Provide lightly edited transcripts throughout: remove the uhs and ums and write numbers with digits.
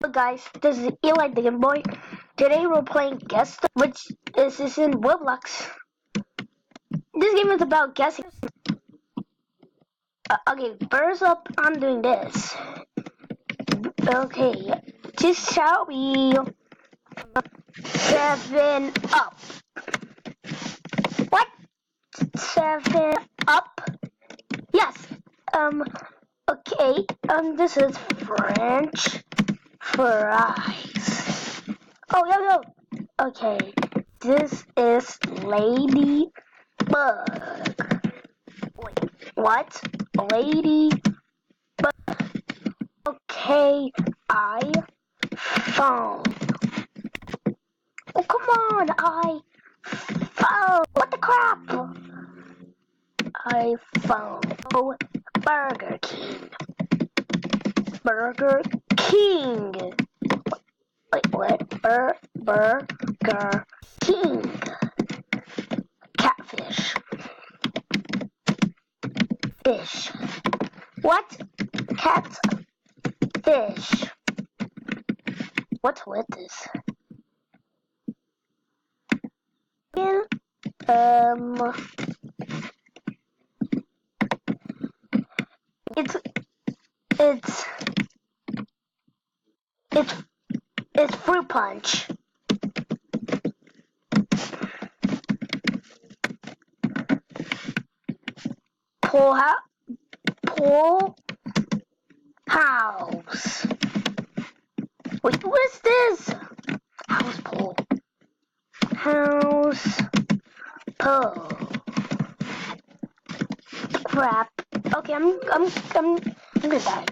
Hello guys, this is Eli the Game Boy. Today we're playing Guess, which is in Roblox. This game is about guessing. Okay, first up, I'm doing this. Okay, just shall we 7 up? What? 7 up? Yes. Okay. This is French fries. Oh, yo. Okay, this is Ladybug. Wait, what? Ladybug. Okay, iPhone. Oh, come on, iPhone. What the crap? iPhone. Oh, Burger King. Burger King. Wait, what? Burger King. Catfish. Fish. What? Catfish. What's with this? It's it's it's it's fruit punch. Pool house. Wait, what is this? House pool. House pool. Crap. Okay, I'm gonna die.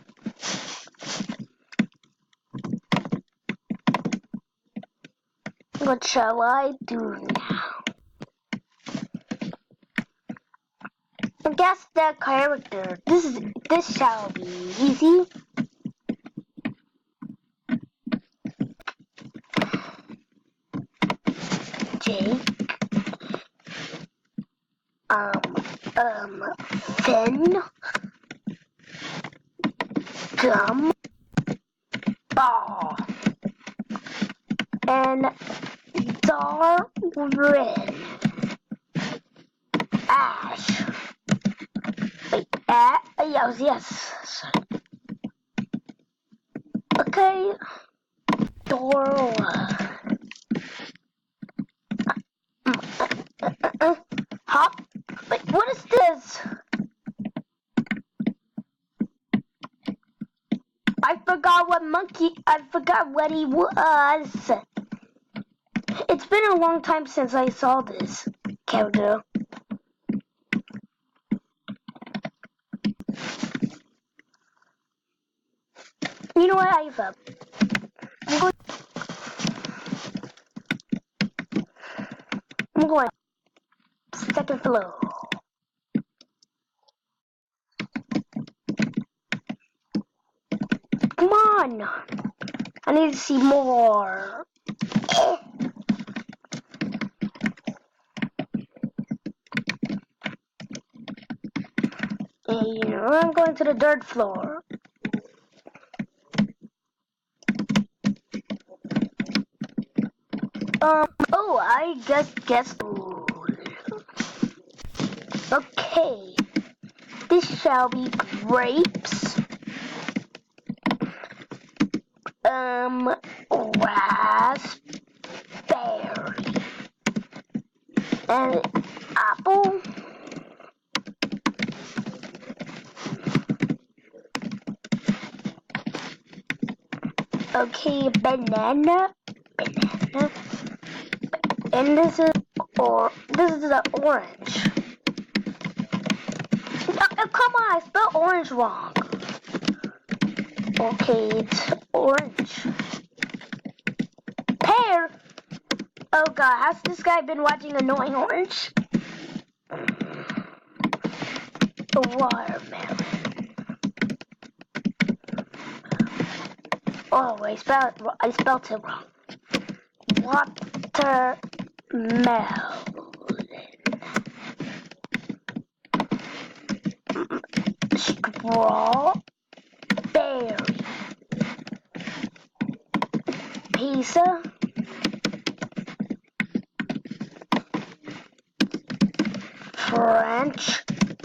What shall I do now? Guess the character. This shall be easy. Jake. Finn. Gum. Ball. And Darwin. Ash. Wait, yes. Okay. Dora. Hop. Wait, what is this? I forgot what he was. It's been a long time since I saw this character. You know what? I give up. I'm going second floor. Come on! I need to see more. And I'm going to the third floor. Oh, I guessed. Okay, this shall be grapes. Raspberry and apple. Okay, banana. And this is the orange. Come on, I spelled orange wrong. Okay, it's orange. Pear. Oh god, has this guy been watching Annoying Orange? Watermelon. Oh, I spelled it wrong. Watermelon. Strawberry. pizza. French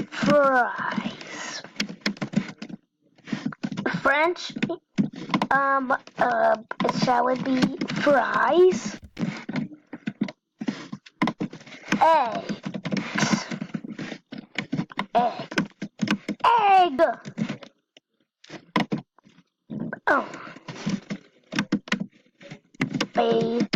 fries. French, shall it be fries? Eggs. Egg. Oh. Bacon.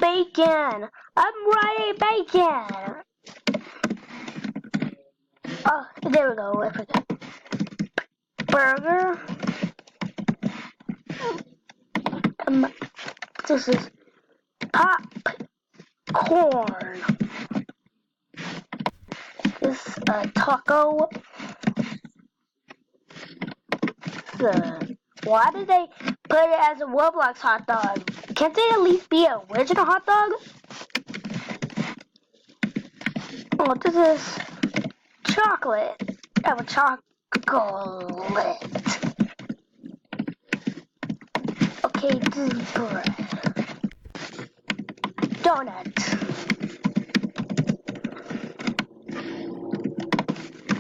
Bacon. I'm writing bacon. Oh, there we go. I forgot. Burger. This is popcorn. This taco. Why did they put it as a Roblox hot dog? Can't they at least be an original hot dog? Oh, this is chocolate. I have a chocolate. Okay, this is bread. Donut.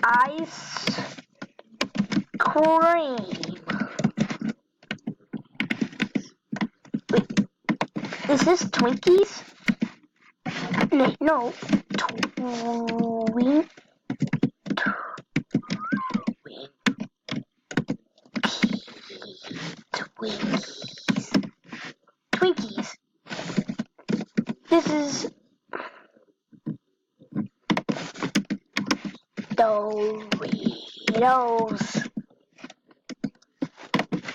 Ice cream. Wait, is this Twinkies? No. Twinkies. This is Doritos.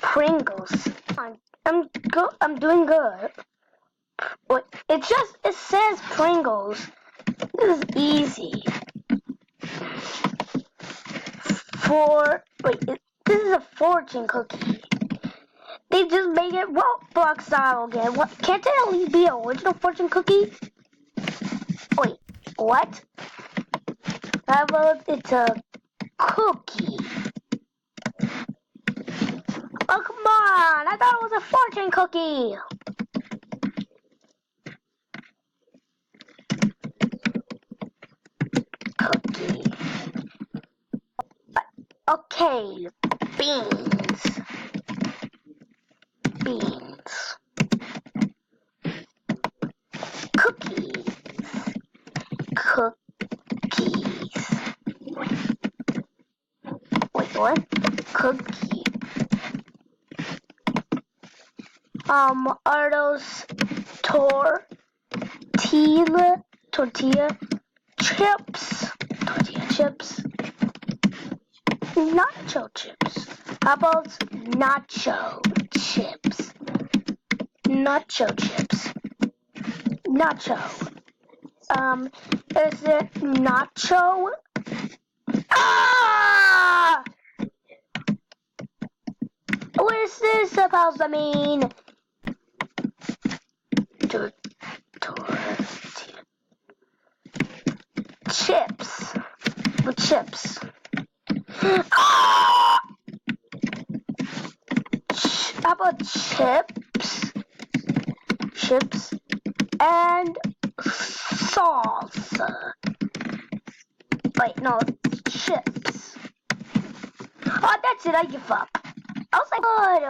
Pringles. I'm doing good. Wait, it says Pringles. This is easy. This is a fortune cookie. They just made it Roblox style again. What? Can't it at least be an original fortune cookie? Wait, what? How about it's a cookie? Oh, come on! I thought it was a fortune cookie! Cookie. Okay, beans. Cookies. Wait, what? Cookie. Are those tortilla chips? Tortilla chips? Nacho chips. How about nacho chips? Nacho chips. Nacho. Is it nacho? Ah! What is this supposed to mean? Chips. With chips. Ah! How about chips? Chips and salsa. Wait, no, chips. Oh, that's it. I give up. I was like, good.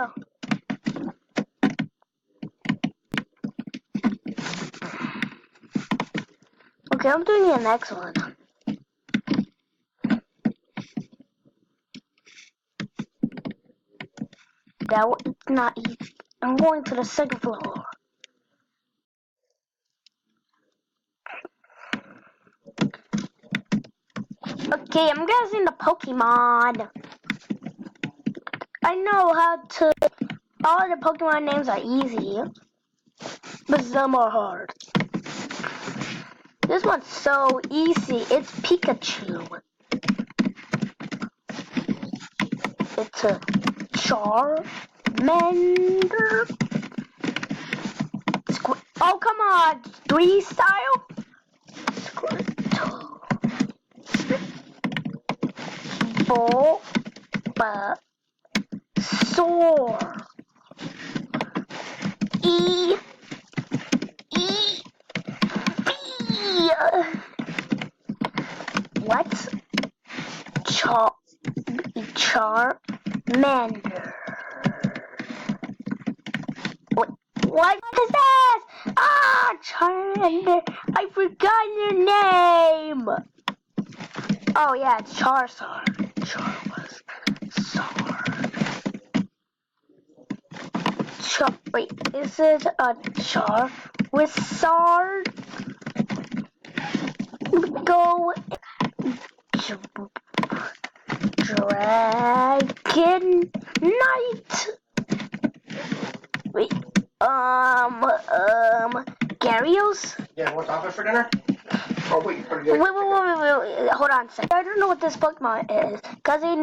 Okay, I'm doing the next one. It's not easy. I'm going to the second floor. Okay, I'm guessing the Pokemon. I know how to. All the Pokemon names are easy, but some are hard. This one's so easy. It's Pikachu. It's a Charmander. Oh, come on. 3 style? Bull. Soar. E. B. What? Charmander. What is that? Ah, Charmander. I forgot your name. Oh yeah, it's Charizard. Wait, is it a Charizard? Go Dragon Knight. Wait, Gyarados? Yeah, what's offer for dinner? Oh, wait, wait, hold on a second. I don't know what this Pokemon is, because I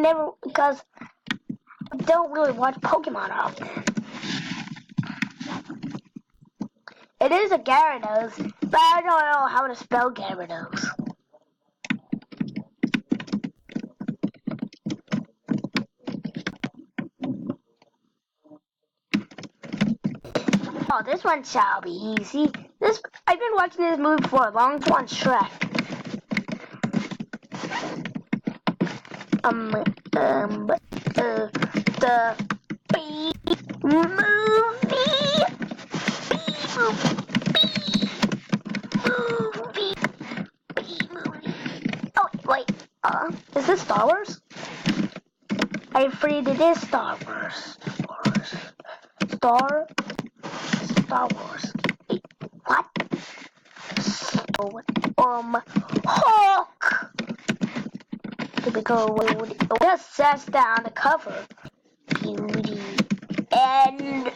don't really watch Pokemon often. It is a Gyarados, but I don't know how to spell Gyarados. Oh, this one shall be easy. I've been watching this movie for a long time. Shrek. The B movie. Oh wait, is this Star Wars? I'm afraid it is Star Wars. Star Wars. Wait, what? Hawk. Typical. It just says that on the cover. Beauty and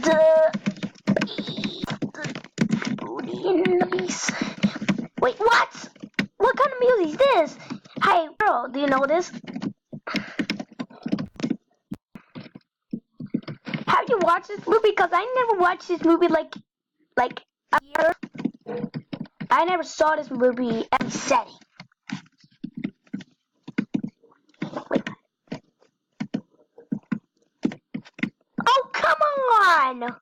the Beauty and the Beast. Wait, what? What kind of music is this? Hey, girl, do you know this? Have you watched this movie? Because I never watched this movie like a year. I never saw this movie every setting. Wait. Oh, come on!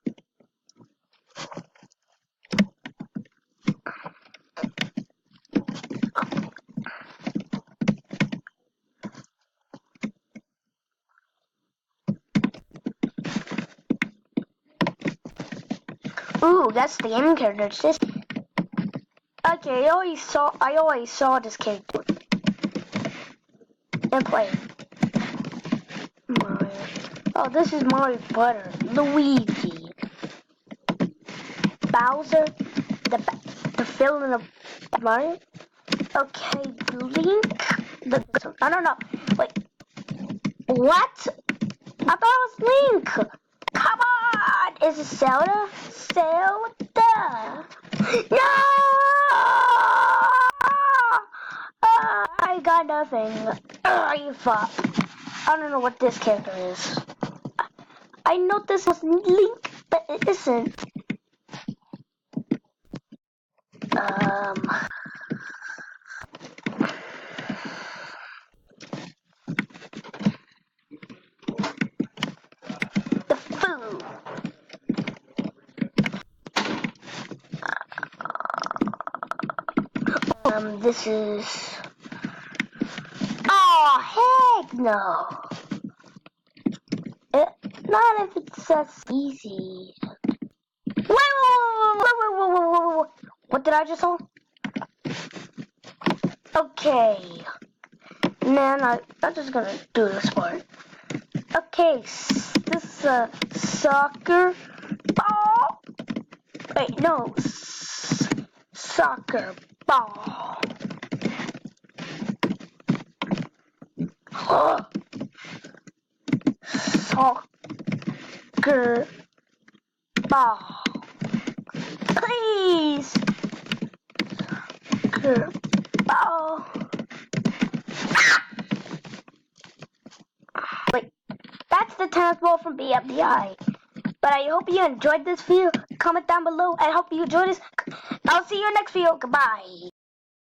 Ooh, that's the game character. Okay, I always saw this character and play. Mario. Oh, this is Mario Butter. Luigi. Bowser. The villain of Mario. Okay, Link. I don't know. Wait. What? I thought it was Link. Come on! Is it Zelda? No! I got nothing. You fuck. I don't know what this character is. I know this was Link, but it isn't. The food. This is. Oh, heck no. Not if it's as easy. Wait. What did I just saw? Okay. Man, I'm just gonna do this part. Okay, this is a soccer ball. Wait, no. Soccer ball. Soccer ball. Please. Soccer ball. Wait, that's the tennis ball from BFDI. But I hope you enjoyed this video. Comment down below. I hope you enjoyed this. I'll see you next video. Goodbye.